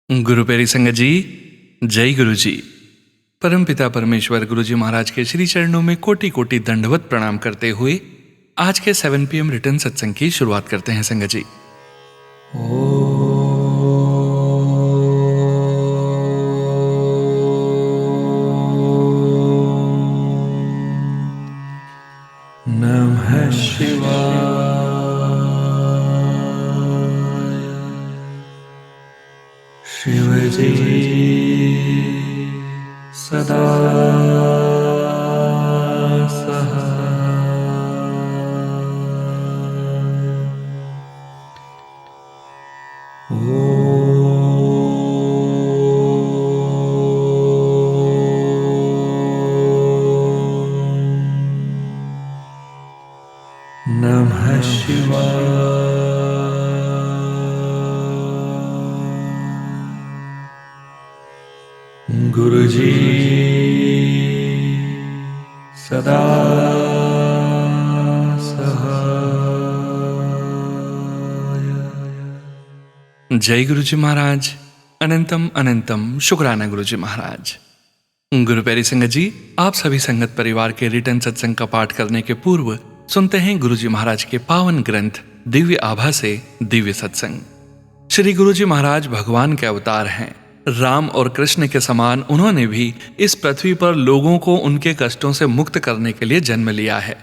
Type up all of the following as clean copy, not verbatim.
गुरु प्यारी संगत जी, जय गुरु जी। परमपिता परमेश्वर गुरु जी महाराज के श्री चरणों में कोटि कोटि दंडवत प्रणाम करते हुए आज के 7 PM रिटर्न सत्संग की शुरुआत करते हैं संगत जी। नमः शिवाय। शिव जी सदा नमः शिवाय। गुरु जी सदा सहाय। जय गुरु जी महाराज। अनंतम अनंतम शुक्राना गुरु जी महाराज। गुरु प्यारी संगत जी, आप सभी संगत परिवार के रिटर्न सत्संग का पाठ करने के पूर्व सुनते हैं गुरु जी महाराज के पावन ग्रंथ दिव्य आभा से दिव्य सत्संग। श्री गुरु जी महाराज भगवान के अवतार हैं। राम और कृष्ण के समान उन्होंने भी इस पृथ्वी पर लोगों को उनके कष्टों से मुक्त करने के लिए जन्म लिया है।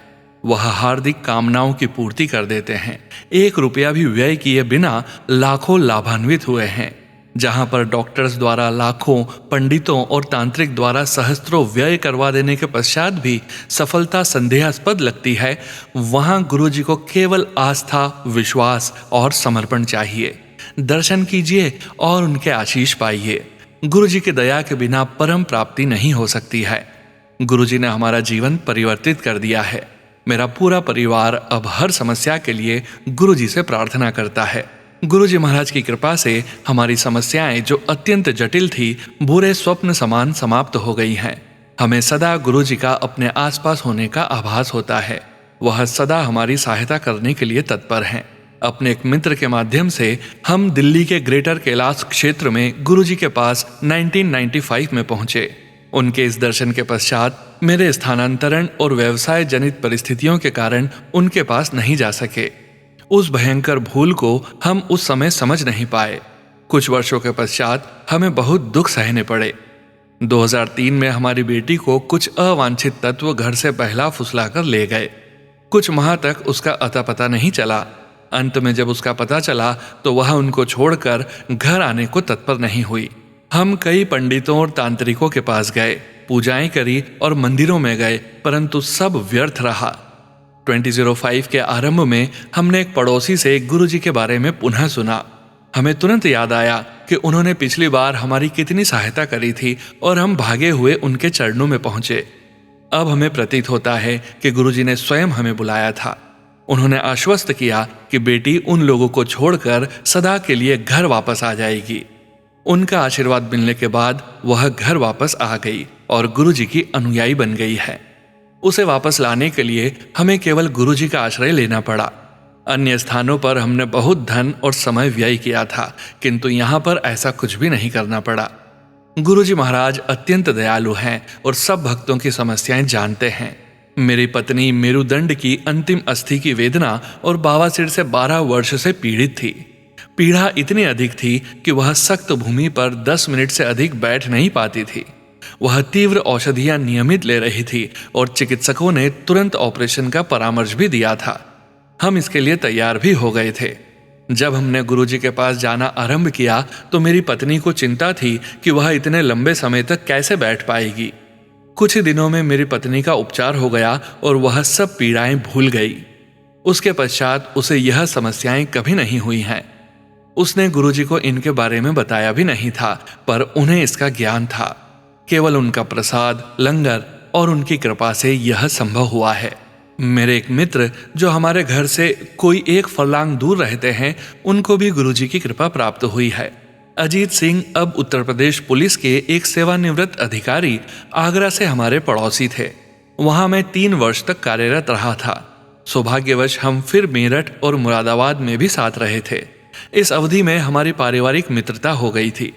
वह हार्दिक कामनाओं की पूर्ति कर देते हैं। 1 रुपया भी व्यय किए बिना लाखों लाभान्वित हुए हैं। जहां पर डॉक्टर्स द्वारा लाखों, पंडितों और तांत्रिक द्वारा सहस्त्रों व्यय करवा देने के पश्चात भी सफलता संदेहास्पद लगती है, वहां गुरु जी को केवल आस्था, विश्वास और समर्पण चाहिए। दर्शन कीजिए और उनके आशीष पाइए। गुरु जी की दया के बिना परम प्राप्ति नहीं हो सकती है। गुरु जी ने हमारा जीवन परिवर्तित कर दिया है। मेरा पूरा परिवार अब हर समस्या के लिए गुरु जी से प्रार्थना करता है। गुरु जी महाराज की कृपा से हमारी समस्याएं जो अत्यंत जटिल थी, बुरे स्वप्न समान समाप्त हो गई हैं। हमें सदा गुरु जी का अपने आसपास होने का आभास होता है। वह सदा हमारी सहायता करने के लिए तत्पर हैं। अपने एक मित्र के माध्यम से हम दिल्ली के ग्रेटर कैलाश क्षेत्र में गुरु जी के पास 1995 में पहुंचे। उनके इस दर्शन के पश्चात मेरे स्थानांतरण और व्यवसाय जनित परिस्थितियों के कारण उनके पास नहीं जा सके। उस भयंकर भूल को हम उस समय समझ नहीं पाए। कुछ वर्षों के पश्चात हमें बहुत दुख सहने पड़े। 2003 में हमारी बेटी को कुछ अवांछित तत्व घर से बहला फुसलाकर ले गए। कुछ माह तक उसका अता पता नहीं चला। अंत में जब उसका पता चला तो वह उनको छोड़कर घर आने को तत्पर नहीं हुई। हम कई पंडितों और तांत्रिकों के पास गए, पूजाएं करी और मंदिरों में गए, परंतु सब व्यर्थ रहा। 2005 के आरंभ में हमने एक पड़ोसी से गुरु जी के बारे में पुनः सुना। हमें तुरंत याद आया कि उन्होंने पिछली बार हमारी कितनी सहायता करी थी और हम भागे हुए उनके चरणों में पहुंचे। अब हमें प्रतीत होता है कि गुरु जी ने स्वयं हमें बुलाया था। उन्होंने आश्वस्त किया कि बेटी उन लोगों को छोड़कर सदा के लिए घर वापस आ जाएगी। उनका आशीर्वाद मिलने के बाद वह घर वापस आ गई और गुरु जी की अनुयायी बन गई है। उसे वापस लाने के लिए हमें केवल गुरु जी का आश्रय लेना पड़ा। अन्य स्थानों पर हमने बहुत धन और समय व्यय किया था, किंतु यहाँ पर ऐसा कुछ भी नहीं करना पड़ा। गुरु जी महाराज अत्यंत दयालु हैं और सब भक्तों की समस्याएं जानते हैं। मेरी पत्नी मेरुदंड की अंतिम अस्थि की वेदना और बावासीर से 12 वर्ष से पीड़ित थी। पीड़ा इतनी अधिक थी कि वह सख्त भूमि पर 10 मिनट से अधिक बैठ नहीं पाती थी। वह तीव्र औषधियां नियमित ले रही थी और चिकित्सकों ने तुरंत ऑपरेशन का परामर्श भी दिया था। हम इसके लिए तैयार भी हो गए थे। जब हमने गुरु जी के पास जाना आरंभ किया तो मेरी पत्नी को चिंता थी कि वह इतने लंबे समय तक कैसे बैठ पाएगी। कुछ ही दिनों में मेरी पत्नी का उपचार हो गया और वह सब पीड़ाएं भूल गई। उसके पश्चात उसे यह समस्याएं कभी नहीं हुई हैं। उसने गुरु जी को इनके बारे में बताया भी नहीं था, पर उन्हें इसका ज्ञान था। केवल उनका प्रसाद, लंगर और उनकी कृपा से यह संभव हुआ है। मेरे एक मित्र जो हमारे घर से कोई 1 फरलांग दूर रहते हैं, उनको भी गुरु जी की कृपा प्राप्त हुई है। अजीत सिंह अब उत्तर प्रदेश पुलिस के एक सेवानिवृत्त अधिकारी आगरा से हमारे पड़ोसी थे। वहां मैं 3 वर्ष तक कार्यरत रहा था। सौभाग्यवश हम फिर मेरठ और मुरादाबाद में भी साथ रहे थे। इस अवधि में हमारी पारिवारिक मित्रता हो गई थी।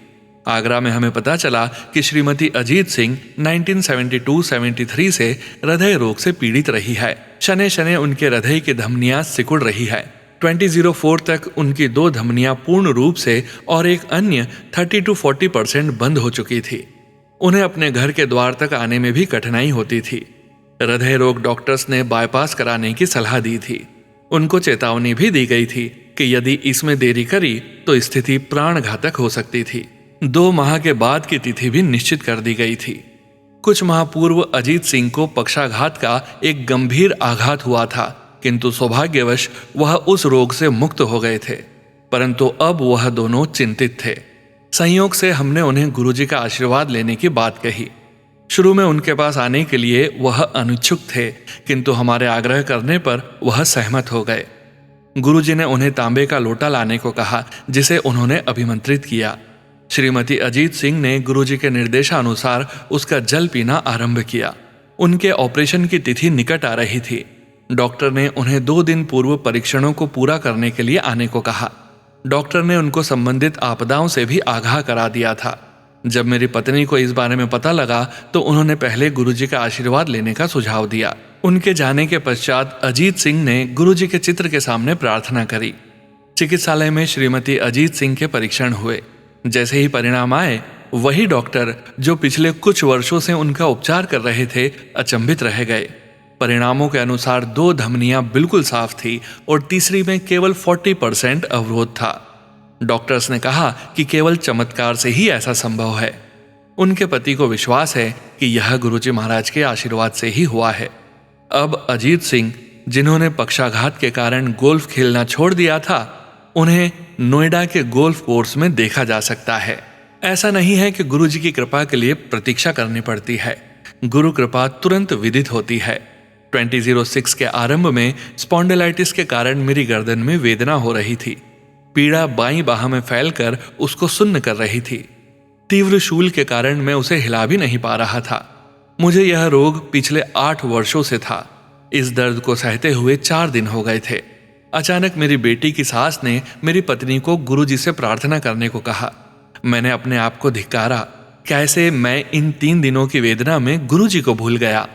आगरा में हमें पता चला कि श्रीमती अजीत सिंह 1972-73 से हृदय रोग से पीड़ित रही है। शने शने उनके हृदय की धमनियां सिकुड़ रही है। 2004 तक उनकी 2 धमनियां पूर्ण रूप से और एक अन्य 30-40% बंद हो चुकी थी। उन्हें अपने घर के द्वार तक आने में भी कठिनाई होती थी। हृदय रोग डॉक्टर्स ने बाईपास कराने की सलाह दी थी। उनको चेतावनी भी दी गई थी कि यदि इसमें देरी करी तो स्थिति प्राणघातक हो सकती थी। 2 माह के बाद की तिथि भी निश्चित कर दी गई थी। कुछ माह पूर्व अजीत सिंह को पक्षाघात का एक गंभीर आघात हुआ था, किंतु सौभाग्यवश वह उस रोग से मुक्त हो गए थे। परंतु अब वह दोनों चिंतित थे। संयोग से हमने उन्हें गुरुजी का आशीर्वाद लेने की बात कही। शुरू में उनके पास आने के लिए वह अनिच्छुक थे, किंतु हमारे आग्रह करने पर वह सहमत हो गए। गुरुजी ने उन्हें तांबे का लोटा लाने को कहा, जिसे उन्होंने अभिमंत्रित किया। श्रीमती अजीत सिंह ने गुरुजी के निर्देशानुसार उसका जल पीना आरंभ किया। उनके ऑपरेशन की तिथि निकट आ रही थी। डॉक्टर ने उन्हें 2 दिन पूर्व परीक्षणों को पूरा करने के लिए आने को कहा। डॉक्टर ने उनको संबंधित आपदाओं से भी आगाह करा दिया था। जब मेरी पत्नी को इस बारे में पता लगा तो उन्होंने पहले गुरुजी का आशीर्वाद लेने का सुझाव दिया। उनके जाने के पश्चात अजीत सिंह ने गुरुजी के चित्र के सामने प्रार्थना करी। चिकित्सालय में श्रीमती अजीत सिंह के परीक्षण हुए। जैसे ही परिणाम आए, वही डॉक्टर जो पिछले कुछ वर्षों से उनका उपचार कर रहे थे अचंभित रह गए। परिणामों के अनुसार 2 धमनियां बिल्कुल साफ थी और तीसरी में केवल 40% अवरोध था। डॉक्टर्स ने कहा कि केवल चमत्कार से ही ऐसा संभव है। उनके पति को विश्वास है कि यह गुरुजी महाराज के आशीर्वाद से ही हुआ है। अब अजीत सिंह, जिन्होंने पक्षाघात के कारण गोल्फ खेलना छोड़ दिया था, उन्हें नोएडा के गोल्फ कोर्स में देखा जा सकता है। ऐसा नहीं है कि गुरुजी की कृपा के लिए प्रतीक्षा करनी पड़ती है। गुरु कृपा तुरंत विदित होती है। 2006 के आरंभ में स्पॉन्डिलाइटिस के कारण मेरी गर्दन में वेदना हो रही थी। पीड़ा बाईं बाह में फैलकर उसको सुन्न कर रही थी। तीव्र शूल के कारण मैं उसे हिला भी नहीं पा रहा था। मुझे यह रोग पिछले 8 वर्षों से था। इस दर्द को सहते हुए 4 दिन हो गए थे। अचानक मेरी बेटी की सास ने मेरी पत्नी को गुरुजी से प्रार्थना करने को कहा। मैंने अपने आप को धिक्कारा। कैसे मैं इन 3 दिनों की वेदना में गुरुजी को भूल गया।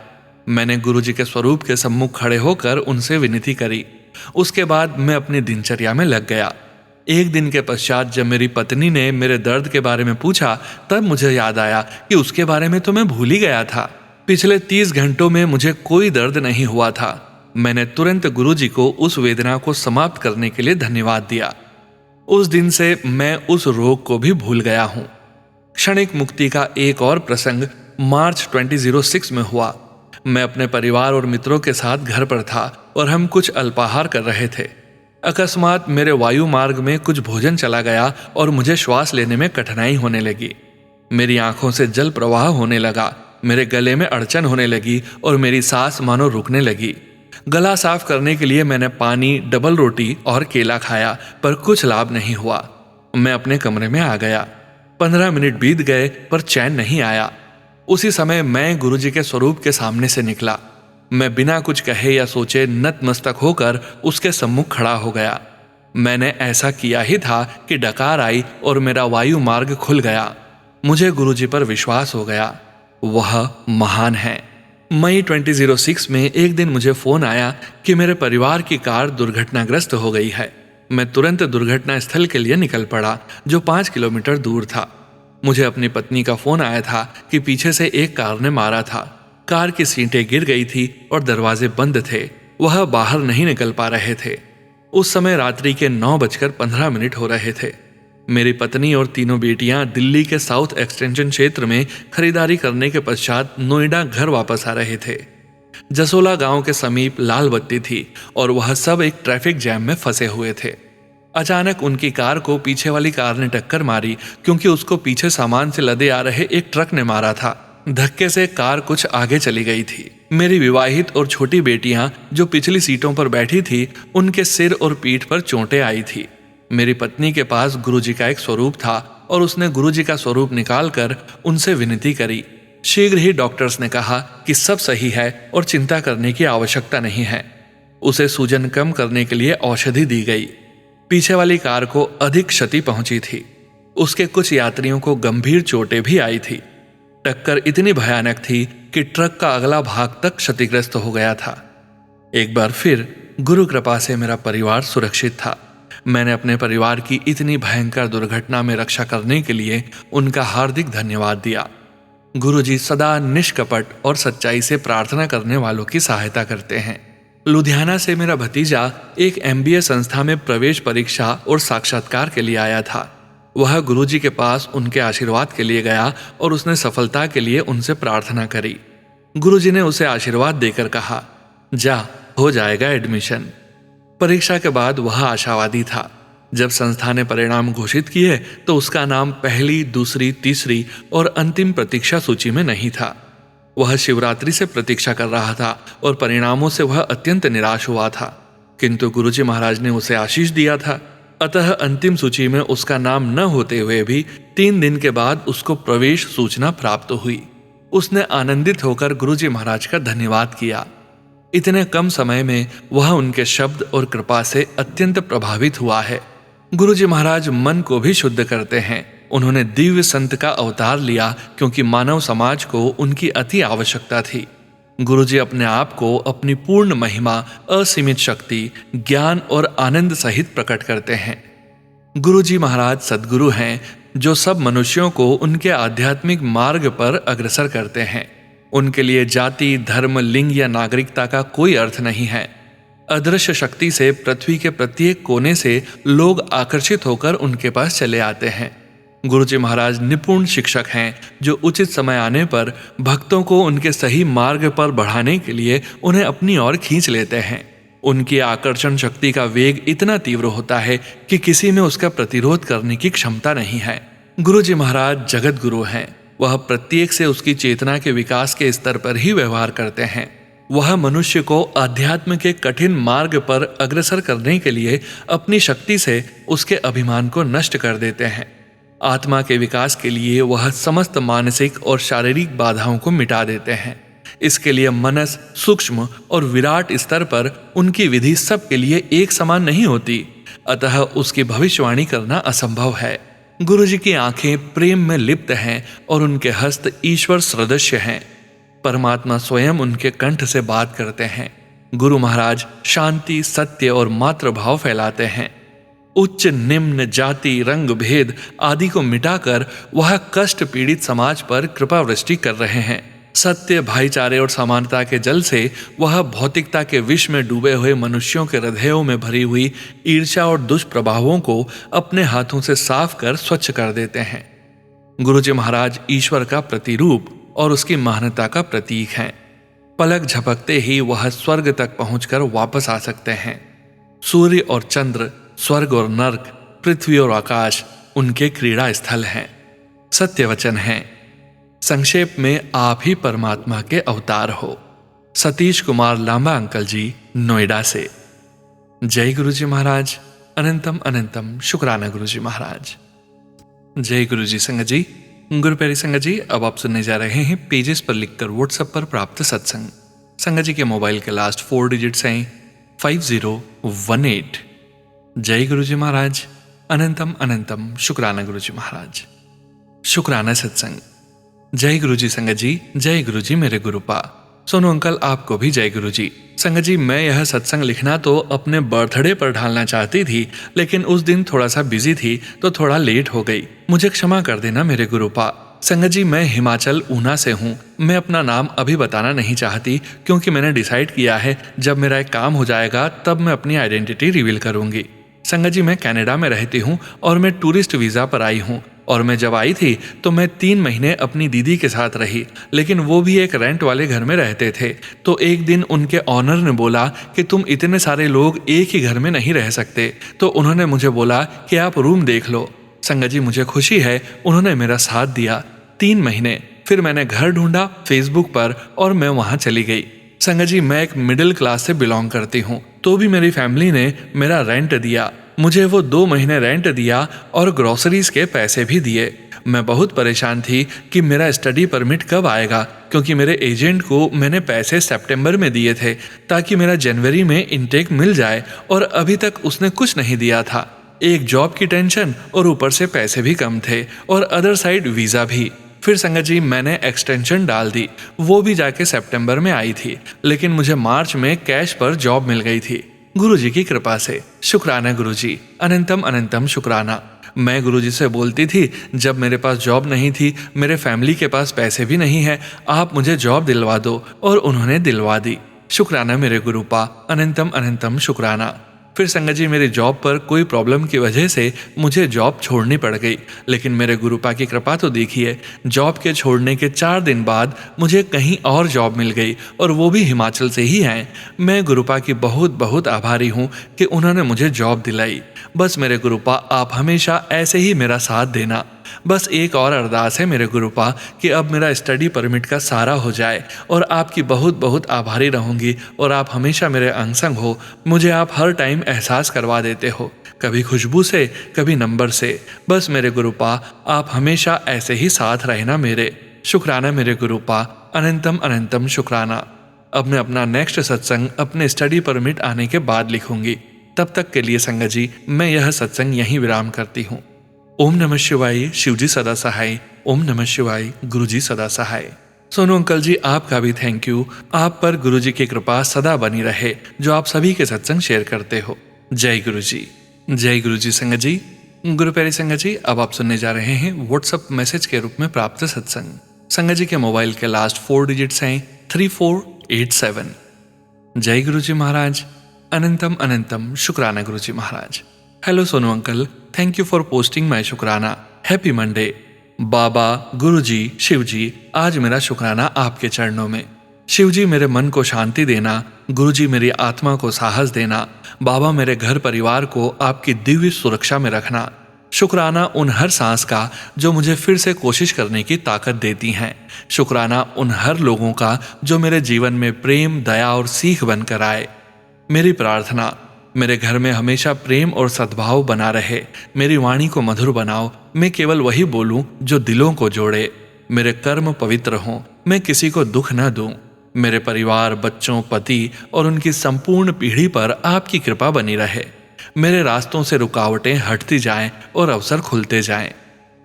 मैंने गुरुजी के स्वरूप के सम्मुख खड़े होकर उनसे विनती करी। उसके बाद मैं अपनी दिनचर्या में लग गया। एक दिन के पश्चात जब मेरी पत्नी ने मेरे दर्द के बारे में पूछा, तब मुझे याद आया कि उसके बारे में तो मैं भूल ही गया था। पिछले 30 घंटों में मुझे कोई दर्द नहीं हुआ था। मैंने तुरंत गुरुजी को उस वेदना को समाप्त करने के लिए धन्यवाद दिया। उस दिन से मैं उस रोग को भी भूल गया हूँ। क्षणिक मुक्ति का एक और प्रसंग मार्च 2006 में हुआ। मैं अपने परिवार और मित्रों के साथ घर पर था और हम कुछ अल्पाहार कर रहे थे। अकस्मात मेरे वायु मार्ग में कुछ भोजन चला गया और मुझे श्वास लेने में कठिनाई होने लगी। मेरी आंखों से जल प्रवाह होने लगा, मेरे गले में अड़चन होने लगी और मेरी सांस मानो रुकने लगी। गला साफ करने के लिए मैंने पानी, डबल रोटी और केला खाया, पर कुछ लाभ नहीं हुआ। मैं अपने कमरे में आ गया। 15 मिनट बीत गए पर चैन नहीं आया। उसी समय मैं गुरुजी के स्वरूप के सामने से निकला। मैं बिना कुछ कहे या सोचे नतमस्तक होकर उसके सम्मुख खड़ा हो गया। मैंने ऐसा किया ही था कि डकार आई और मेरा वायु मार्ग खुल गया। मुझे गुरुजी पर विश्वास हो गया। वह महान है। मई 2006 में एक दिन मुझे फोन आया कि मेरे परिवार की कार दुर्घटनाग्रस्त हो गई है। मैं तुरंत दुर्घटना स्थल के लिए निकल पड़ा, जो 5 किलोमीटर दूर था। मुझे अपनी पत्नी का फोन आया था कि पीछे से एक कार ने मारा था। कार की सीटें गिर गई थी और दरवाजे बंद थे। वह बाहर नहीं निकल पा रहे थे। उस समय रात्रि के 9:15 हो रहे थे। मेरी पत्नी और तीनों बेटियां दिल्ली के साउथ एक्सटेंशन क्षेत्र में खरीदारी करने के पश्चात नोएडा घर वापस आ रहे थे। जसोला गांव के समीप लाल बत्ती थी और वह सब एक ट्रैफिक जैम में फंसे हुए थे। अचानक उनकी कार को पीछे वाली कार ने टक्कर मारी, क्योंकि उसको पीछे सामान से लदे आ रहे एक ट्रक ने मारा था। धक्के से कार कुछ आगे चली गई थी। मेरी विवाहित और छोटी बेटियां जो पिछली सीटों पर बैठी थी, उनके सिर और पीठ पर चोटें आई थी। मेरी पत्नी के पास गुरुजी का एक स्वरूप था और उसने गुरुजी का स्वरूप निकालकर उनसे विनती करी। शीघ्र ही डॉक्टर्स ने कहा कि सब सही है और चिंता करने की आवश्यकता नहीं है। उसे सूजन कम करने के लिए औषधि दी गई। पीछे वाली कार को अधिक क्षति पहुंची थी। उसके कुछ यात्रियों को गंभीर चोटें भी आई थी। टक्कर इतनी भयानक थी कि ट्रक का अगला भाग तक क्षतिग्रस्त हो गया था। एक बार फिर गुरु कृपा से मेरा परिवार सुरक्षित था। मैंने अपने परिवार की इतनी भयंकर दुर्घटना में रक्षा करने के लिए उनका हार्दिक धन्यवाद दिया। गुरुजी सदा निष्कपट और सच्चाई से प्रार्थना करने वालों की सहायता करते हैं। लुधियाना से मेरा भतीजा एक MBA संस्था में प्रवेश परीक्षा और साक्षात्कार के लिए आया था। वह गुरुजी के पास उनके आशीर्वाद के लिए गया और उसने सफलता के लिए उनसे प्रार्थना करी। गुरुजी ने उसे आशीर्वाद देकर कहा, जा, हो जाएगा एडमिशन। परीक्षा के बाद वह आशावादी था। जब संस्था ने परिणाम घोषित किए तो उसका नाम पहली, दूसरी, तीसरी और अंतिम प्रतीक्षा सूची में नहीं था। वह शिवरात्रि से प्रतीक्षा कर रहा था और परिणामों से वह अत्यंत निराश हुआ था, किंतु गुरुजी महाराज ने उसे आशीष दिया था। अतः अंतिम सूची में उसका नाम न होते हुए भी 3 दिन के बाद उसको प्रवेश सूचना प्राप्त हुई। उसने आनंदित होकर गुरुजी महाराज का धन्यवाद किया। इतने कम समय में वह उनके शब्द और कृपा से अत्यंत प्रभावित हुआ है। गुरुजी महाराज मन को भी शुद्ध करते हैं। उन्होंने दिव्य संत का अवतार लिया क्योंकि मानव समाज को उनकी अति आवश्यकता थी। गुरुजी अपने आप को अपनी पूर्ण महिमा, असीमित शक्ति, ज्ञान और आनंद सहित प्रकट करते हैं। गुरुजी महाराज सद्गुरु हैं जो सब मनुष्यों को उनके आध्यात्मिक मार्ग पर अग्रसर करते हैं। उनके लिए जाति, धर्म, लिंग या नागरिकता का कोई अर्थ नहीं है। अदृश्य शक्ति से पृथ्वी के प्रत्येक कोने से लोग आकर्षित होकर उनके पास चले आते हैं। गुरुजी महाराज निपुण शिक्षक हैं जो उचित समय आने पर भक्तों को उनके सही मार्ग पर बढ़ाने के लिए उन्हें अपनी ओर खींच लेते हैं। उनकी आकर्षण शक्ति का वेग इतना तीव्र होता है कि किसी में उसका प्रतिरोध करने की क्षमता नहीं है। गुरुजी महाराज जगत गुरु हैं। वह प्रत्येक से उसकी चेतना के विकास के स्तर पर ही व्यवहार करते हैं। वह मनुष्य को अध्यात्म के कठिन मार्ग पर अग्रसर करने के लिए अपनी शक्ति से उसके अभिमान को नष्ट कर देते हैं। आत्मा के विकास के लिए वह समस्त मानसिक और शारीरिक बाधाओं को मिटा देते हैं। इसके लिए मनस, सूक्ष्म और विराट स्तर पर उनकी विधि सबके लिए एक समान नहीं होती, अतः उसकी भविष्यवाणी करना असंभव है। गुरुजी की आंखें प्रेम में लिप्त हैं और उनके हस्त ईश्वर सदृश्य हैं। परमात्मा स्वयं उनके कंठ से बात करते हैं। गुरु महाराज शांति, सत्य और मातृभाव फैलाते हैं। उच्च निम्न, जाति, रंग भेद आदि को मिटाकर वह कष्ट पीड़ित समाज पर कृपा वृष्टि कर रहे हैं। सत्य, भाईचारे और समानता के जल से वह भौतिकता के विष में डूबे हुए मनुष्यों के हृदयों में भरी हुई ईर्ष्या और दुष्प्रभावों को अपने हाथों से साफ कर स्वच्छ कर देते हैं। गुरुजी महाराज ईश्वर का प्रतिरूप और उसकी महानता का प्रतीक हैं। पलक झपकते ही वह स्वर्ग तक पहुंचकर वापस आ सकते हैं। सूर्य और चंद्र, स्वर्ग और नर्क, पृथ्वी और आकाश उनके क्रीड़ा स्थल हैं। सत्य वचन हैं। संक्षेप में आप ही परमात्मा के अवतार हो। सतीश कुमार लांबा अंकल जी, नोएडा से। जय गुरुजी महाराज। अनंतम अनंतम शुक्राना गुरुजी महाराज। जय गुरुजी संगत जी। गुरु प्यारी संगत जी, अब आप सुनने जा रहे हैं पेजेस पर लिखकर व्हाट्सएप पर प्राप्त सत्संग। संगत जी के मोबाइल के लास्ट 4 डिजिट्स हैं 5018। जय गुरुजी महाराज। अनंतम अनंतम शुक्राना गुरुजी महाराज। शुक्राना सत्संग। जय गुरुजी संगत जी। जय गुरुजी मेरे गुरुपा। सोनू अंकल, आपको भी जय गुरुजी। संगत जी, मैं यह सत्संग लिखना तो अपने बर्थडे पर ढालना चाहती थी, लेकिन उस दिन थोड़ा सा बिजी थी तो थोड़ा लेट हो गई। मुझे क्षमा कर देना मेरे गुरुपा। संगत जी, मैं हिमाचल ऊना से हूँ। मैं अपना नाम अभी बताना नहीं चाहती क्योंकि मैंने डिसाइड किया है जब मेरा एक काम हो जाएगा तब मैं अपनी आइडेंटिटी रिवील करूंगी। संगत जी, मैं कनाडा में रहती हूँ और मैं टूरिस्ट वीज़ा पर आई हूँ। और मैं जब आई थी तो मैं 3 महीने अपनी दीदी के साथ रही, लेकिन वो भी एक रेंट वाले घर में रहते थे। तो एक दिन उनके ऑनर ने बोला कि तुम इतने सारे लोग एक ही घर में नहीं रह सकते, तो उन्होंने मुझे बोला कि आप रूम देख लो। संगत जी, मुझे खुशी है उन्होंने मेरा साथ दिया। 3 महीने फिर मैंने घर ढूंढा फेसबुक पर और मैं वहाँ चली गई। संगत जी, मैं एक मिडिल क्लास से बिलोंग करती हूँ, तो भी मेरी फैमिली ने मेरा रेंट दिया। मुझे वो 2 महीने रेंट दिया और ग्रोसरीज के पैसे भी दिए। मैं बहुत परेशान थी कि मेरा स्टडी परमिट कब आएगा, क्योंकि मेरे एजेंट को मैंने पैसे सितंबर में दिए थे ताकि मेरा जनवरी में इनटेक मिल जाए, और अभी तक उसने कुछ नहीं दिया था। एक जॉब की टेंशन और ऊपर से पैसे भी कम थे और अदर साइड वीज़ा भी। फिर संगत जी मैंने एक्सटेंशन डाल दी, वो भी जाके सितंबर में आई थी, लेकिन मुझे मार्च में कैश पर जॉब मिल गई थी गुरुजी की कृपा से। शुक्राना गुरुजी, अनंतम अनंतम शुक्राना। मैं गुरुजी से बोलती थी जब मेरे पास जॉब नहीं थी, मेरे फैमिली के पास पैसे भी नहीं है, आप मुझे जॉब दिलवा दो, और उन्होंने दिलवा दी। शुक्राना मेरे गुरुपा, अनंतम अनंतम शुक्राना। फिर संगत जी मेरी जॉब पर कोई प्रॉब्लम की वजह से मुझे जॉब छोड़नी पड़ गई, लेकिन मेरे गुरुपा की कृपा तो देखिए, जॉब के छोड़ने के 4 दिन बाद मुझे कहीं और जॉब मिल गई, और वो भी हिमाचल से ही है। मैं गुरुपा की बहुत बहुत आभारी हूँ कि उन्होंने मुझे जॉब दिलाई। बस मेरे गुरुपा आप हमेशा ऐसे ही मेरा साथ देना। बस एक और अरदास है मेरे गुरुपा कि अब मेरा स्टडी परमिट का सारा हो जाए, और आपकी बहुत बहुत आभारी रहूंगी, और आप हमेशा मेरे अंग संग हो। मुझे आप हर टाइम एहसास करवा देते हो, कभी खुशबू से, कभी नंबर से। बस मेरे गुरुपा आप हमेशा ऐसे ही साथ रहना मेरे। शुक्राना मेरे गुरुपा, अनंतम अनंतम शुक्राना। अब मैं अपना नेक्स्ट सत्संग अपने स्टडी परमिट आने के बाद लिखूंगी। तब तक के लिए संगत जी मैं यह सत्संग यहीं विराम करती हूँ। ओम नमः शिवाय, शिवजी सदा सहाय। ओम नमः शिवाय, गुरुजी सदा सहाय। सोनू अंकल जी आपका भी थैंक यू। आप पर गुरुजी की कृपा सदा बनी रहे, जो आप सभी के सत्संग शेयर करते हो। जय गुरुजी, जय गुरुजी। संगत जी, गुरु प्यारी संगत जी, अब आप सुनने जा रहे हैं व्हाट्सएप मैसेज के रूप में प्राप्त सत्संग। संगत जी के मोबाइल के लास्ट 4 डिजिट्स हैं 3487। जय गुरुजी महाराज, अनंतम अनंतम शुक्राना गुरुजी महाराज। Hello Sonu uncle, thank you for posting my शुक्राना। Happy Monday. बाबा, गुरुजी, शिवजी, आज मेरा शुक्राना आपके चरणों में। शिवजी मेरे मन को शांति देना, गुरुजी मेरी आत्मा को साहस देना, बाबा मेरे घर परिवार को आपकी दिव्य सुरक्षा में रखना। शुक्राना उन हर सांस का जो मुझे फिर से कोशिश करने की ताकत देती हैं। शुक्राना उन हर लोगों का जो मेरे जीवन में प्रेम, दया और सीख बनकर आए। मेरी प्रार्थना, मेरे घर में हमेशा प्रेम और सद्भाव बना रहे। मेरी वाणी को मधुर बनाओ, मैं केवल वही बोलूं जो दिलों को जोड़े। मेरे कर्म पवित्र हों, मैं किसी को दुख न दूं। मेरे परिवार, बच्चों, पति और उनकी संपूर्ण पीढ़ी पर आपकी कृपा बनी रहे। मेरे रास्तों से रुकावटें हटती जाएं और अवसर खुलते जाएं।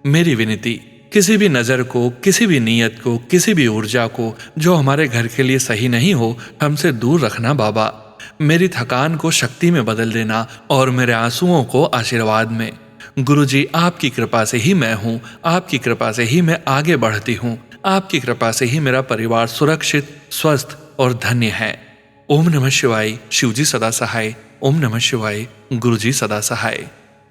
मेरी विनती, किसी भी नज़र को, किसी भी नीयत को, किसी भी ऊर्जा को जो हमारे घर के लिए सही नहीं हो, हमसे दूर रखना बाबा। मेरी थकान को शक्ति में बदल देना और मेरे आंसुओं को आशीर्वाद में। गुरुजी आपकी कृपा से ही मैं हूँ, आपकी कृपा से ही मैं आगे बढ़ती हूँ, आपकी कृपा से ही मेरा परिवार सुरक्षित, स्वस्थ और धन्य है। ओम नमः शिवाय, शिवजी सदा सहाय। ओम नमः शिवाय, गुरुजी सदा सहाय।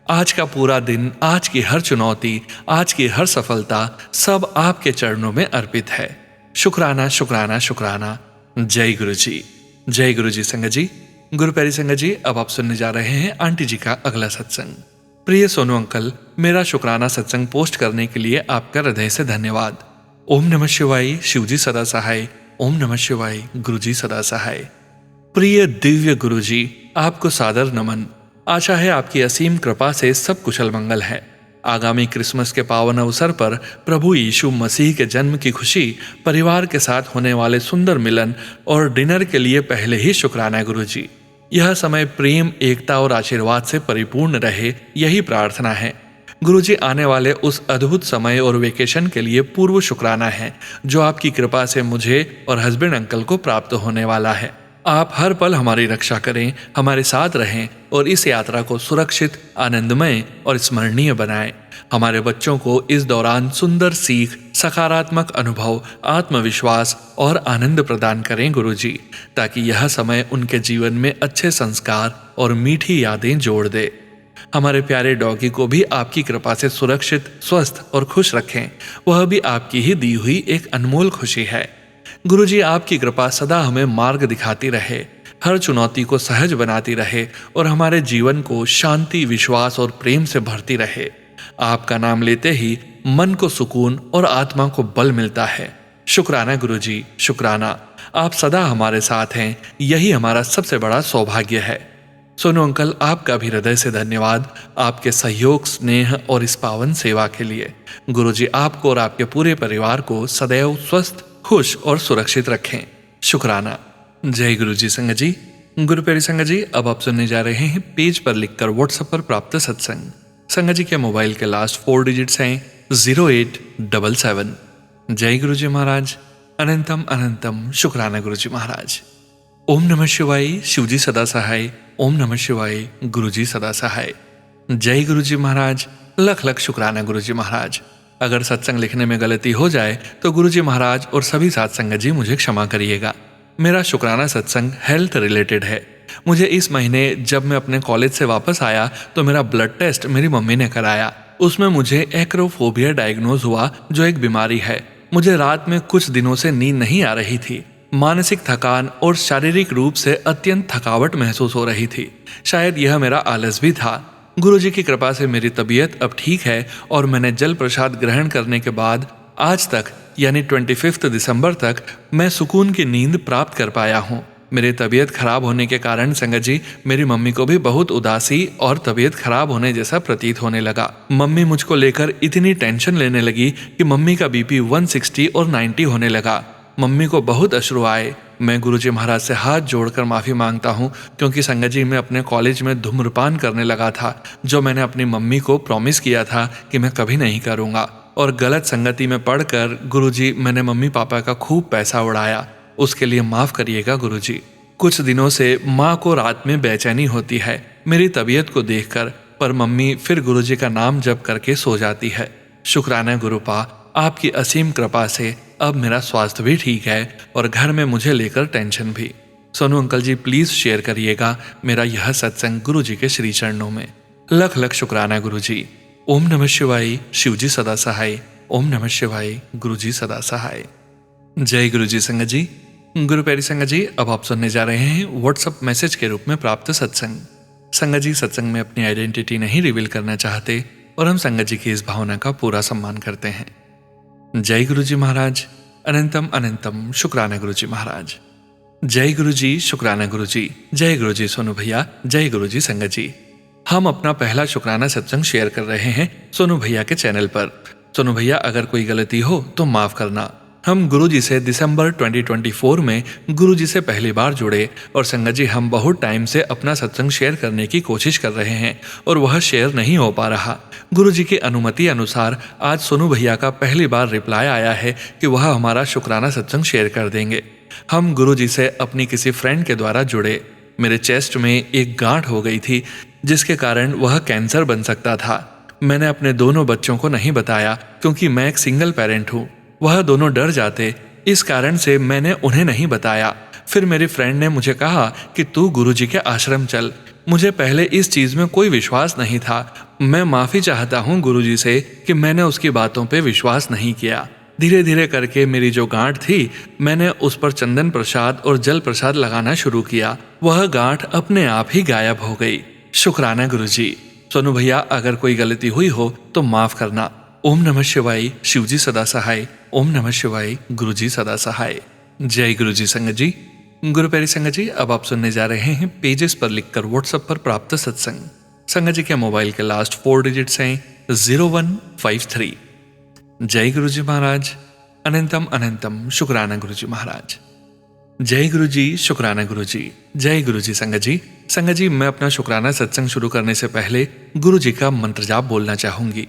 आज का पूरा दिन, आज की हर चुनौती, आज की हर सफलता सब आपके चरणों में अर्पित है। शुक्राना शुक्राना शुक्राना। जय गुरुजी, जय गुरुजी। संगत जी, गुरु प्यारी संगत जी, अब आप सुनने जा रहे हैं आंटी जी का अगला सत्संग। प्रिय सोनू अंकल, मेरा शुक्राना सत्संग पोस्ट करने के लिए आपका हृदय से धन्यवाद। ओम नमः शिवाय, शिवजी सदा सहाय। ओम नमः शिवाय, गुरुजी सदा सहाय। प्रिय दिव्य गुरुजी, आपको सादर नमन। आशा है आपकी असीम कृपा से सब कुशल मंगल है। आगामी क्रिसमस के पावन अवसर पर प्रभु यीशु मसीह के जन्म की खुशी, परिवार के साथ होने वाले सुंदर मिलन और डिनर के लिए पहले ही शुक्राना गुरुजी। यह समय प्रेम, एकता और आशीर्वाद से परिपूर्ण रहे, यही प्रार्थना है। गुरुजी, आने वाले उस अद्भुत समय और वेकेशन के लिए पूर्व शुक्राना है जो आपकी कृपा से मुझे और हस्बैंड अंकल को प्राप्त होने वाला है। आप हर पल हमारी रक्षा करें, हमारे साथ रहें और इस यात्रा को सुरक्षित, आनंदमय और स्मरणीय बनाएं। हमारे बच्चों को इस दौरान सुंदर सीख, सकारात्मक अनुभव, आत्मविश्वास और आनंद प्रदान करें गुरुजी, ताकि यह समय उनके जीवन में अच्छे संस्कार और मीठी यादें जोड़ दे। हमारे प्यारे डॉगी को भी आपकी कृपा से सुरक्षित, स्वस्थ और खुश रखें। वह भी आपकी ही दी हुई एक अनमोल खुशी है। गुरुजी, आपकी कृपा सदा हमें मार्ग दिखाती रहे, हर चुनौती को सहज बनाती रहे और हमारे जीवन को शांति, विश्वास और प्रेम से भरती रहे। आपका नाम लेते ही मन को सुकून और आत्मा को बल मिलता है। शुक्राना गुरुजी, शुक्राना। आप सदा हमारे साथ हैं, यही हमारा सबसे बड़ा सौभाग्य है। सोनू अंकल, आपका भी हृदय से धन्यवाद आपके सहयोग, स्नेह और इस पावन सेवा के लिए। गुरुजी, आपको और आपके पूरे परिवार को सदैव स्वस्थ, खुश और सुरक्षित रखें। शुक्राना। जय गुरुजी। संगत जी, गुरु प्यारी संगत जी, अब आप सुनने जा रहे हैं पेज पर लिखकर व्हाट्सएप पर प्राप्त सत्संग। संगत जी के मोबाइल के लास्ट 4 डिजिट्स हैं 0877। जय गुरु जी महाराज। अनंतम अनंतम शुक्राना गुरु जी महाराज। ओम नमः शिवाय, शिवजी सदा सहाय। ओम नमः शिवाय, गुरु जी सदा सहाय। जय गुरु जी महाराज। लख लख शुक्राना गुरु जी महाराज। अगर सत्संग लिखने में गलती हो जाए तो गुरु जी महाराज और सभी साथ संगत जी मुझे क्षमा करिएगा। मेरा शुक्राना सत्संग हेल्थ रिलेटेड है। मुझे इस महीने जब मैं अपने कॉलेज से वापस आया तो मेरा ब्लड टेस्ट मेरी मम्मी ने कराया। उसमें मुझे एक्रोफोबिया डायग्नोज हुआ, जो एक बीमारी है। मुझे रात में कुछ दिनों से नींद नहीं आ रही थी। मानसिक थकान और शारीरिक रूप से अत्यंत थकावट महसूस हो रही थी। शायद यह मेरा आलस भी था। गुरु जी की कृपा से मेरी तबीयत अब ठीक है और मैंने जल प्रसाद ग्रहण करने के बाद आज तक यानी 25 दिसंबर तक मैं सुकून की नींद प्राप्त कर पाया हूँ। मेरी तबीयत खराब होने के कारण संगत जी मेरी मम्मी को भी बहुत उदासी और तबीयत खराब होने जैसा प्रतीत होने लगा। मम्मी मुझको लेकर इतनी टेंशन लेने लगी कि मम्मी का बीपी 160 और 90 होने लगा। मम्मी को बहुत अश्रु आए। मैं गुरुजी महाराज से हाथ जोड़कर माफ़ी मांगता हूँ, क्योंकि संगत जी मैं अपने कॉलेज में धूम्रपान करने लगा था, जो मैंने अपनी मम्मी को प्रॉमिस किया था कि मैं कभी नहीं करूँगा। और गलत संगति में पढ़कर गुरुजी मैंने मम्मी पापा का खूब पैसा उड़ाया। उसके लिए माफ़ करिएगा गुरुजी। कुछ दिनों से माँ को रात में बेचैनी होती है मेरी तबीयत को देखकर, पर मम्मी फिर गुरुजी का नाम जप करके सो जाती है। शुक्राना गुरुपा, आपकी असीम कृपा से अब मेरा स्वास्थ्य भी ठीक है और घर में मुझे लेकर टेंशन भी। Sonu uncle ji please share करिएगा मेरा यह सत्संग गुरु जी के श्री चरणों में। लख लख शुक्राना गुरु जी। ओम नमः शिवाय, शिवजी सदा सहाय। ओम नमः शिवाय, गुरु जी सदा सहाय। जय गुरु जी संगत जी। गुरु प्यारी संगत जी, अब आप सुनने जा रहे हैं व्हाट्सएप मैसेज के रूप में प्राप्त सत्संग। संगत जी सत्संग में अपनी आइडेंटिटी नहीं रिवील करना चाहते और हम संगत जी की इस भावना का पूरा सम्मान करते हैं। जय गुरु जी महाराज। अनंतम अनंतम शुक्राना गुरु जी महाराज। जय गुरु जी, शुक्राना गुरु जी। जय गुरु जी सोनू भैया। जय गुरु जी संगत जी। हम अपना पहला शुक्राना सत्संग शेयर कर रहे हैं सोनू भैया के चैनल पर। सोनू भैया अगर कोई गलती हो तो माफ करना। हम गुरु जी से दिसंबर 2024 में गुरु जी से पहली बार जुड़े और संगत जी हम बहुत टाइम से अपना सत्संग शेयर करने की कोशिश कर रहे हैं और वह शेयर नहीं हो पा रहा। गुरु जी की अनुमति अनुसार आज सोनू भैया का पहली बार रिप्लाई आया है कि वह हमारा शुक्राना सत्संग शेयर कर देंगे। हम गुरु जी से अपनी किसी फ्रेंड के द्वारा जुड़े। मेरे चेस्ट में एक गांठ हो गई थी जिसके कारण वह कैंसर बन सकता था। मैंने अपने दोनों बच्चों को नहीं बताया क्योंकि मैं एक सिंगल पेरेंट हूँ। वह दोनों डर जाते, इस कारण से मैंने उन्हें नहीं बताया। फिर मेरी फ्रेंड ने मुझे कहा कि तू गुरुजी के आश्रम चल। मुझे पहले इस चीज में कोई विश्वास नहीं था। मैं माफी चाहता हूँ गुरुजी से कि मैंने उसकी बातों पे विश्वास नहीं किया। धीरे धीरे करके मेरी जो गांठ थी मैंने उस पर चंदन प्रसाद और जल प्रसाद लगाना शुरू किया। वह गांठ अपने आप ही गायब हो गई। शुक्राना गुरुजी। सोनू भैया अगर कोई गलती हुई हो तो माफ करना। ओम नमः शिवाय, शिवजी सदा सहाय। ओम नमः शिवाय, गुरुजी सदा सहाय। जय गुरुजी संगत जी। गुरु प्यारी संगत जी, अब आप सुनने जा रहे हैं पेजेस पर लिखकर व्हाट्सएप पर प्राप्त सत्संग। संगत जी के मोबाइल के लास्ट 4 डिजिट्स हैं 0153। जय गुरु जी महाराज। अनंतम अनंतम शुक्राना गुरु जी महाराज। जय गुरु जी, शुक्राना गुरु जी। जय गुरु जी संगत जी। संगत जी मैं अपना शुक्राना सत्संग शुरू करने से पहले गुरु जी का मंत्र जाप बोलना चाहूंगी।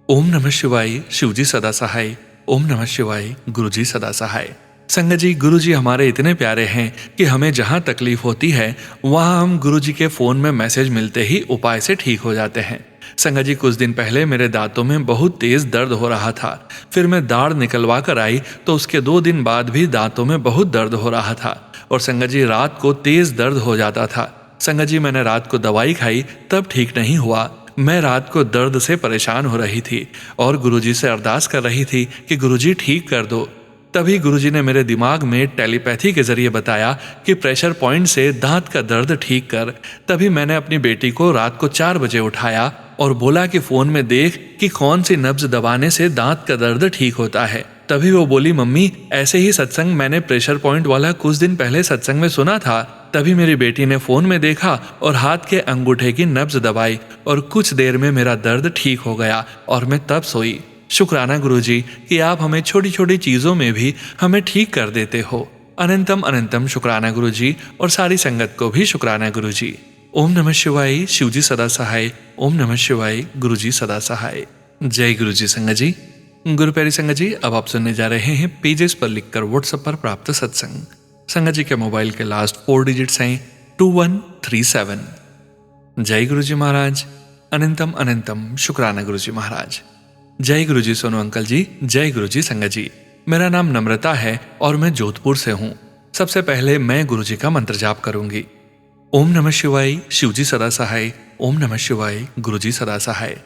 ओम नमः शिवाय, शिवजी सदा सहाय। ओम नमः शिवाय, गुरुजी सदा सहाय। संगत जी गुरु जी हमारे इतने प्यारे हैं कि हमें जहाँ तकलीफ होती है वहाँ हम गुरु जी के फोन में मैसेज मिलते ही उपाय से ठीक हो जाते हैं। संगत जी कुछ दिन पहले मेरे दांतों में बहुत तेज दर्द हो रहा था। फिर मैं दाढ़ निकलवा कर आई तो उसके 2 दिन बाद भी दांतों में बहुत दर्द हो रहा था और संगत जी रात को तेज दर्द हो जाता था। संगत जी मैंने रात को दवाई खाई तब ठीक नहीं हुआ। मैं रात को दर्द से परेशान हो रही थी और गुरुजी से अरदास कर रही थी कि गुरुजी ठीक कर दो। तभी गुरुजी ने मेरे दिमाग में टेलीपैथी के जरिए बताया कि प्रेशर पॉइंट से दांत का दर्द ठीक कर। तभी मैंने अपनी बेटी को रात को 4 बजे उठाया और बोला कि फोन में देख कि कौन सी नब्ज दबाने से दांत का दर्द ठीक होता है। तभी वो बोली मम्मी ऐसे ही सत्संग मैंने प्रेशर पॉइंट वाला कुछ दिन पहले सत्संग में सुना था। तभी मेरी बेटी ने फोन में देखा और हाथ के अंगूठे की नब्ज दबाई और कुछ देर में मेरा दर्द ठीक हो गया और मैं तब सोई। शुक्राना गुरुजी कि आप हमें छोटी छोटी चीजों में भी हमें ठीक कर देते हो। अनंतम अनंतम शुक्राना गुरु जी और सारी संगत को भी शुक्राना गुरु जी। ओम नमः शिवाय, शिव जी सदा सहाय। ओम नमः शिवाय, गुरु जी सदा सहाय। जय गुरु जी संगत जी। गुरु प्यारी संगत जी, अब आप सुनने जा रहे हैं पेजेस पर लिखकर व्हाट्सएप पर प्राप्त सत्संग। संगत जी के मोबाइल के लास्ट 4 डिजिट्स हैं 2137। जय गुरु जी महाराज। अनंतम अनंतम शुक्राना गुरु जी महाराज। जय गुरु जी सोनू अंकल जी। जय गुरु जी संगत जी। मेरा नाम नम्रता है और मैं जोधपुर से हूँ। सबसे पहले मैं गुरु जी का मंत्र जाप करूंगी। ओम नमः शिवाय, शिव जी सदा सहाय। ओम नमः शिवाय, गुरु जी सदा सहाय।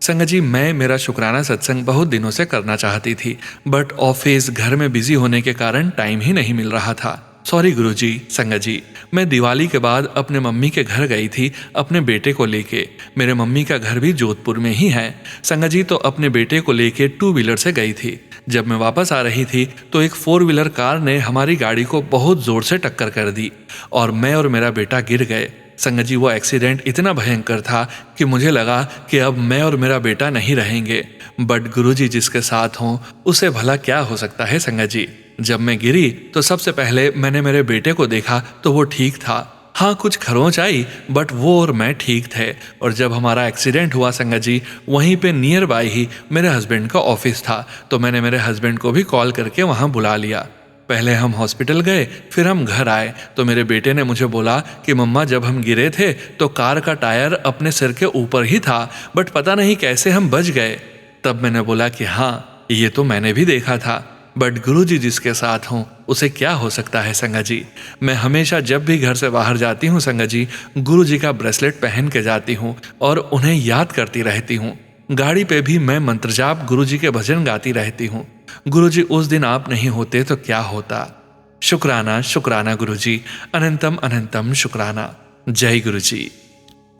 संगत जी, मैं मेरा शुक्राना सत्संग बहुत दिनों से करना चाहती थी, बट ऑफिस घर में बिजी होने के कारण टाइम ही नहीं मिल रहा था। सॉरी गुरुजी। संगत जी, मैं दिवाली के बाद अपने मम्मी के घर गई थी अपने बेटे को लेके। मेरे मम्मी का घर भी जोधपुर में ही है। संगत जी, तो अपने बेटे को लेके 2 व्हीलर से गई थी। जब मैं वापस आ रही थी तो एक 4 व्हीलर कार ने हमारी गाड़ी को बहुत जोर से टक्कर कर दी और मैं और मेरा बेटा गिर गए। संगत जी, वो एक्सीडेंट इतना भयंकर था कि मुझे लगा कि अब मैं और मेरा बेटा नहीं रहेंगे, बट गुरुजी जिसके साथ हों उसे भला क्या हो सकता है। संगत जी, जब मैं गिरी तो सबसे पहले मैंने मेरे बेटे को देखा तो वो ठीक था। हाँ, कुछ खरोंच आई, बट वो और मैं ठीक थे। और जब हमारा एक्सीडेंट हुआ संगत जी, वहीं पे नियर बाय ही मेरे हस्बैंड का ऑफिस था, तो मैंने मेरे हस्बैंड को भी कॉल करके वहाँ बुला लिया। पहले हम हॉस्पिटल गए, फिर हम घर आए तो मेरे बेटे ने मुझे बोला कि मम्मा, जब हम गिरे थे तो कार का टायर अपने सिर के ऊपर ही था, बट पता नहीं कैसे हम बच गए। तब मैंने बोला कि हाँ, ये तो मैंने भी देखा था, बट गुरुजी जिसके साथ हों उसे क्या हो सकता है। संगत जी, मैं हमेशा जब भी घर से बाहर जाती हूँ संगत जी, गुरुजी का ब्रेसलेट पहन के जाती हूँ और उन्हें याद करती रहती हूँ। गाड़ी पे भी मैं मंत्र जाप गुरुजी के भजन गाती रहती हूँ। गुरुजी, उस दिन आप नहीं होते तो क्या होता। शुक्राना शुक्राना गुरुजी, अनंतम अनंतम शुक्राना। जय गुरुजी।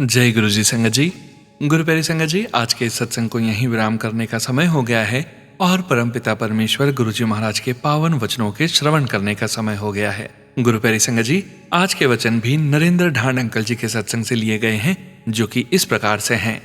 जय गुरुजी संगत जी। गुरु प्यारी संगत जी, आज के इस सत्संग को यहीं विराम करने का समय हो गया है और परमपिता परमेश्वर गुरुजी महाराज के पावन वचनों के श्रवण करने का समय हो गया है। गुरु प्यारी संगत जी, आज के वचन भी नरेंद्र ढांड अंकल जी के सत्संग से लिए गए हैं, जो कि इस प्रकार से हैं।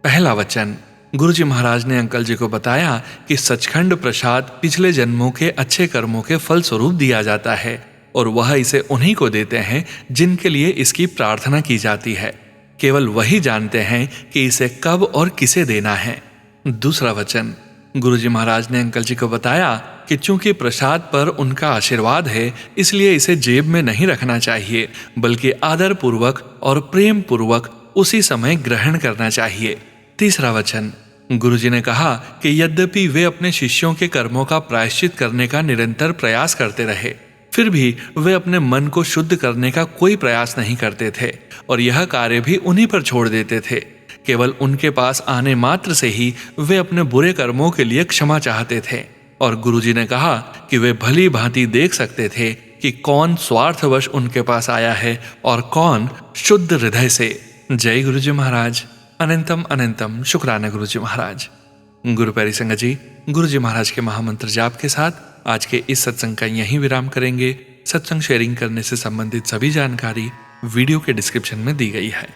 पहला वचन, गुरुजी महाराज ने अंकल जी को बताया कि सचखंड प्रसाद पिछले जन्मों के अच्छे कर्मों के फल स्वरूप दिया जाता है और वह इसे उन्हीं को देते हैं जिनके लिए इसकी प्रार्थना की जाती है। केवल वही जानते हैं कि इसे कब और किसे देना है। दूसरा वचन, गुरुजी महाराज ने अंकल जी को बताया कि चूंकि प्रसाद पर उनका आशीर्वाद है, इसलिए इसे जेब में नहीं रखना चाहिए, बल्कि आदर पूर्वक और प्रेम पूर्वक उसी समय ग्रहण करना चाहिए। तीसरा वचन, गुरुजी ने कहा कि यद्यपि वे अपने शिष्यों के कर्मों का प्रायश्चित करने का निरंतर प्रयास करते रहे, फिर भी वे अपने मन को शुद्ध करने का कोई प्रयास नहीं करते थे और यह कार्य भी उन्हीं पर छोड़ देते थे। केवल उनके पास आने मात्र से ही वे अपने बुरे कर्मों के लिए क्षमा चाहते थे और गुरुजी ने कहा कि वे भली भांति देख सकते थे कि कौन स्वार्थवश उनके पास आया है और कौन शुद्ध हृदय से। जय गुरुजी महाराज। अनंतम अनंतम शुक्राना गुरुजी महाराज। गुरु प्यारी संगत जी, गुरुजी महाराज के महामंत्र जाप के साथ आज के इस सत्संग का यहीं विराम करेंगे। सत्संग शेयरिंग करने से संबंधित सभी जानकारी वीडियो के डिस्क्रिप्शन में दी गई है।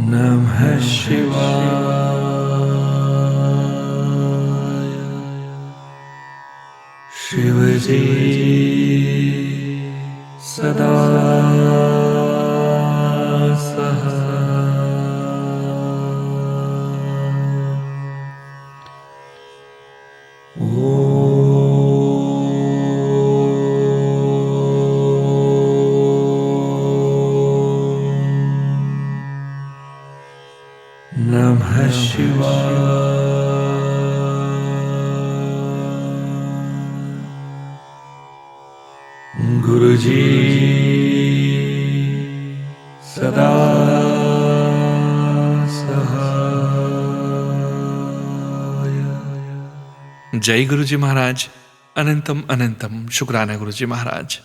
नमः शिवाय। शिव जी सदा सहाय। नमः शिवाय। गुरुजी सदा सहाय। जय गुरुजी महाराज। अनंतम अनंतम शुक्राना गुरुजी महाराज।